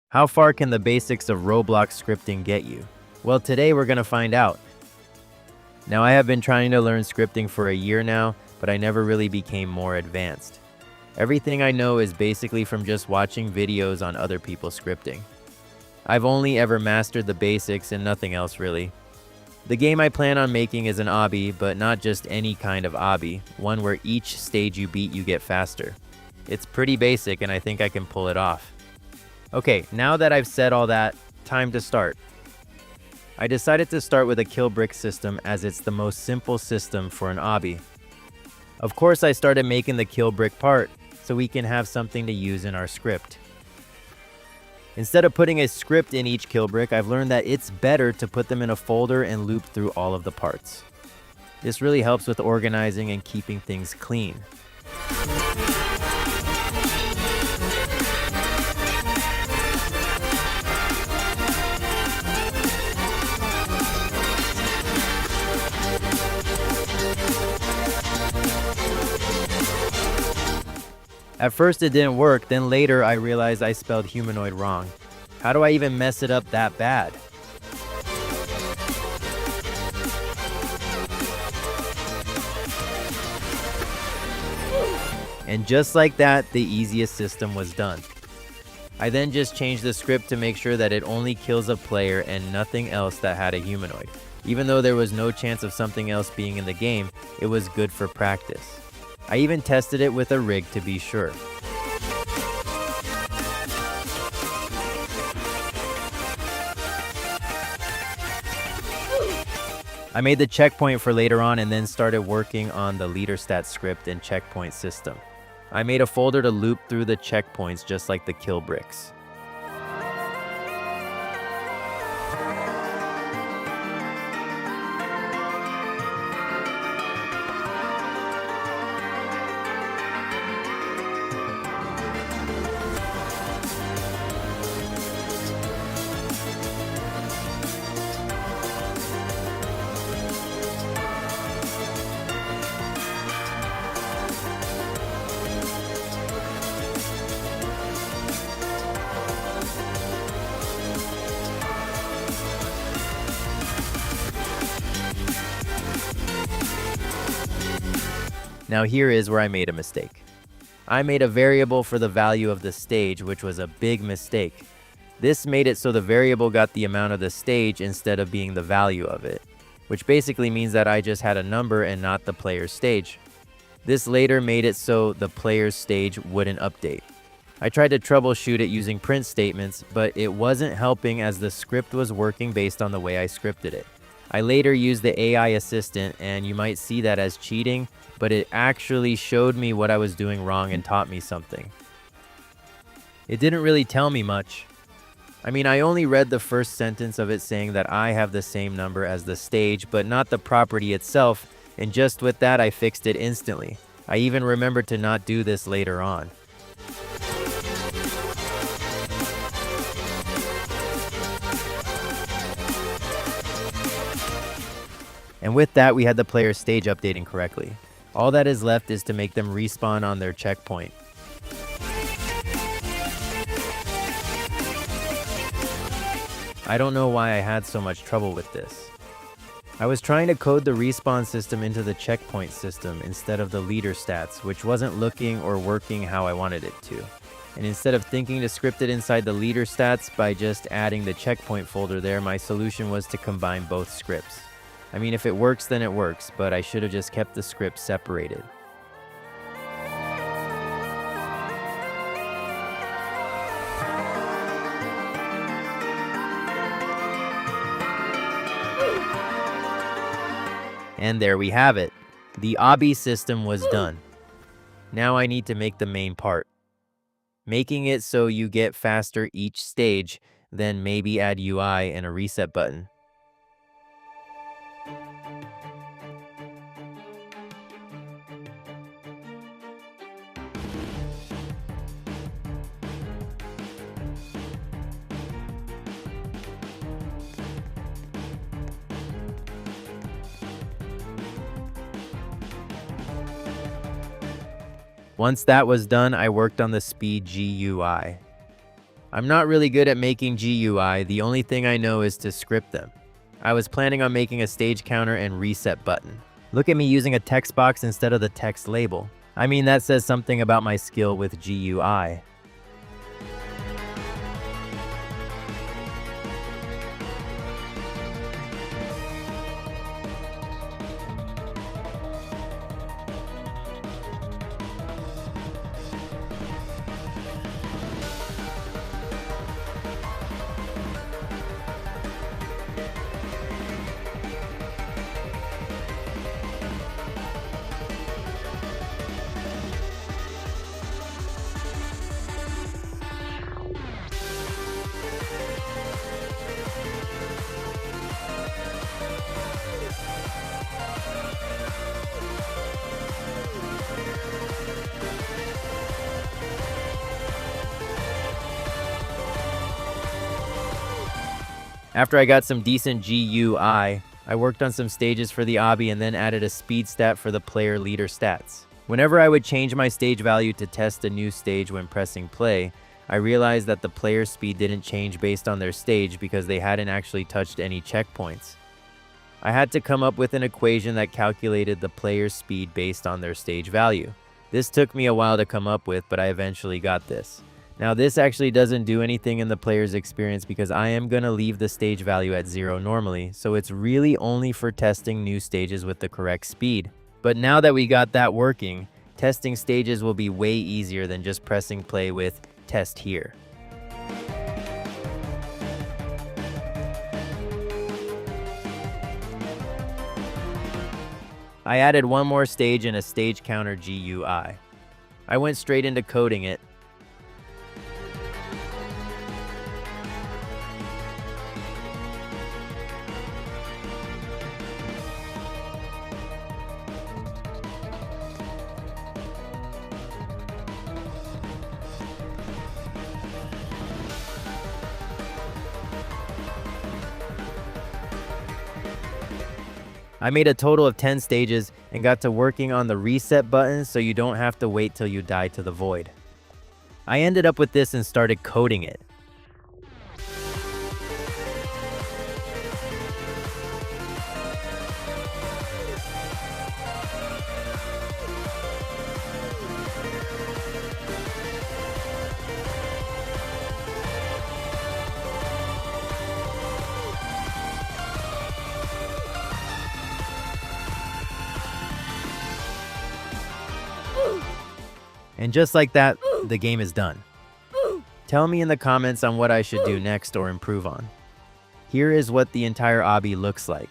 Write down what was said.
How far can the basics of Roblox scripting get you? Well, today we're going to find out. Now, I have been trying to learn scripting for a year now, but I never really became more advanced. Everything I know is basically from just watching videos on other people's scripting. I've only ever mastered the basics and nothing else really. The game I plan on making is an obby, but not just any kind of obby, one where each stage you beat you get faster. It's pretty basic and I think I can pull it off. Okay, now that I've said all that, time to start. I decided to start with a kill brick system as it's the most simple system for an obby. Of course, I started making the kill brick part so we can have something to use in our script. Instead of putting a script in each kill brick, I've learned that it's better to put them in a folder and loop through all of the parts. This really helps with organizing and keeping things clean. At first it didn't work, then later I realized I spelled humanoid wrong. How do I even mess it up that bad? And just like that, the easiest system was done. I then just changed the script to make sure that it only kills a player and nothing else that had a humanoid. Even though there was no chance of something else being in the game, it was good for practice. I even tested it with a rig to be sure. I made the checkpoint for later on and then started working on the leader stat script and checkpoint system. I made a folder to loop through the checkpoints just like the kill bricks. Now here is where I made a mistake. I made a variable for the value of the stage, which was a big mistake. This made it so the variable got the amount of the stage instead of being the value of it, which basically means that I just had a number and not the player's stage. This later made it so the player's stage wouldn't update. I tried to troubleshoot it using print statements, but it wasn't helping as the script was working based on the way I scripted it. I later used the AI assistant, and you might see that as cheating, but it actually showed me what I was doing wrong and taught me something. It didn't really tell me much. I mean, I only read the first sentence of it saying that I have the same number as the stage, but not the property itself, and just with that I fixed it instantly. I even remembered to not do this later on. And with that, we had the player's stage updating correctly. All that is left is to make them respawn on their checkpoint. I don't know why I had so much trouble with this. I was trying to code the respawn system into the checkpoint system instead of the leader stats, which wasn't looking or working how I wanted it to. And instead of thinking to script it inside the leader stats by just adding the checkpoint folder there, my solution was to combine both scripts. I mean, if it works, then it works, but I should have just kept the script separated. And there we have it. The obby system was done. Now I need to make the main part. Making it so you get faster each stage, then maybe add UI and a reset button. Once that was done, I worked on the speed GUI. I'm not really good at making GUI, the only thing I know is to script them. I was planning on making a stage counter and reset button. Look at me using a text box instead of the text label. I mean, that says something about my skill with GUI. After I got some decent GUI, I worked on some stages for the obby and then added a speed stat for the player leader stats. Whenever I would change my stage value to test a new stage when pressing play, I realized that the player's speed didn't change based on their stage because they hadn't actually touched any checkpoints. I had to come up with an equation that calculated the player's speed based on their stage value. This took me a while to come up with, but I eventually got this. Now this actually doesn't do anything in the player's experience because I am going to leave the stage value at 0 normally, so it's really only for testing new stages with the correct speed. But now that we got that working, testing stages will be way easier than just pressing play with test here. I added one more stage and a stage counter GUI. I went straight into coding it. I made a total of 10 stages and got to working on the reset button so you don't have to wait till you die to the void. I ended up with this and started coding it. And just like that, the game is done. Tell me in the comments on what I should do next or improve on. Here is what the entire obby looks like.